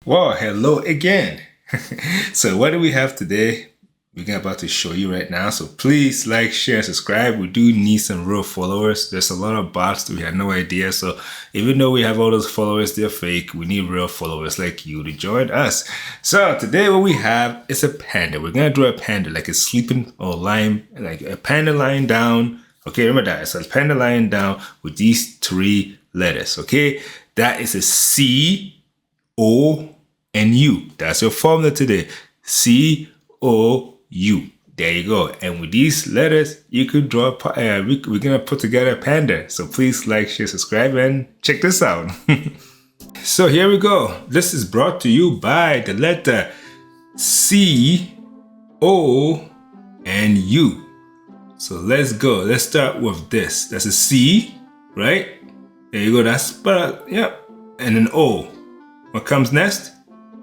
Well, hello again. So what do we have today? We're about to show you right now. So please like, share, subscribe. We do need some real followers. There's a lot of bots that we had no idea. So even though we have all those followers, they're fake. We need real followers like you to join us. So today what we have is a panda. We're going to draw a panda like it's sleeping or lying, like a panda lying down. Okay, remember that. So a panda lying down with these three letters. Okay, that is a C, O, and U. That's your formula today. C, O, U. There you go. And with these letters, you could draw, we're going to put together a panda. So please like, share, subscribe, and check this out. So here we go. This is brought to you by the letter C, O, and U. So let's go. Let's start with this. That's a C, right? There you go. That's, yep. And an O. What comes next?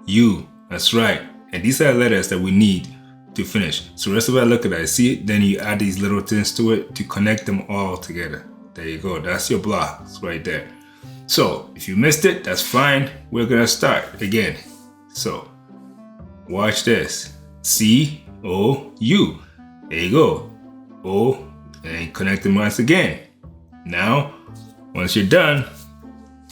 U. That's right. And these are the letters that we need to finish. So rest of it, look at that. See, then you add these little things to it to connect them all together. There you go. That's your blocks right there. So if you missed it, that's fine. We're gonna start again. So watch this. C, O, U. There you go. O, and connect them once again. Now, once you're done,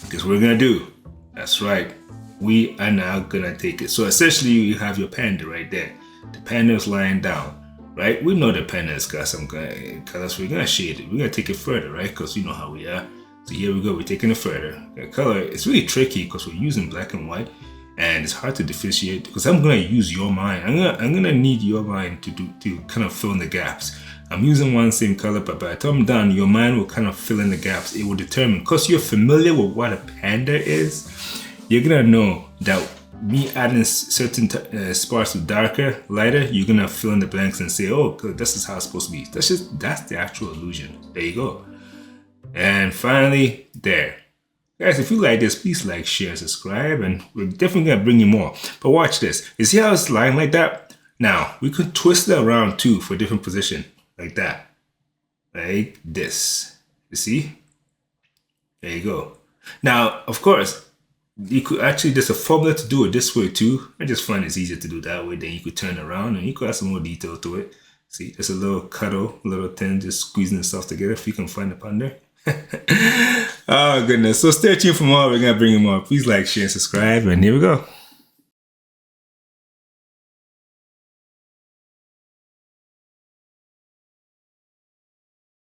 this is what we're gonna do. That's right. We are now gonna take it. So essentially you have your panda right there. The panda is lying down, right? We know the panda has got some colors. We're gonna shade it. We're gonna take it further, right? Because you know how we are. So here we go, we're taking it further. The color, it's really tricky because we're using black and white and it's hard to differentiate because I'm gonna use your mind. I'm gonna need your mind to kind of fill in the gaps. I'm using one same color, but by the time I'm done, your mind will kind of fill in the gaps. It will determine, because you're familiar with what a panda is, you're gonna know that me adding certain spots with darker, lighter, you're gonna fill in the blanks and say, oh, this is how it's supposed to be. That's the actual illusion. There you go. And finally, there. Guys, if you like this, please like, share, subscribe, and we're definitely gonna bring you more. But watch this. You see how it's lying like that? Now, we could twist it around too for a different position. Like that. Like this. You see? There you go. Now, of course, you could actually, there's a formula to do it this way too. I just find it's easier to do that way. Then you could turn around and you could add some more detail to it. See, there's a little cuddle, a little thing, just squeezing itself together if you can find the panda. Oh goodness. So stay tuned for more. We're going to bring you more. Please like, share, and subscribe. And here we go.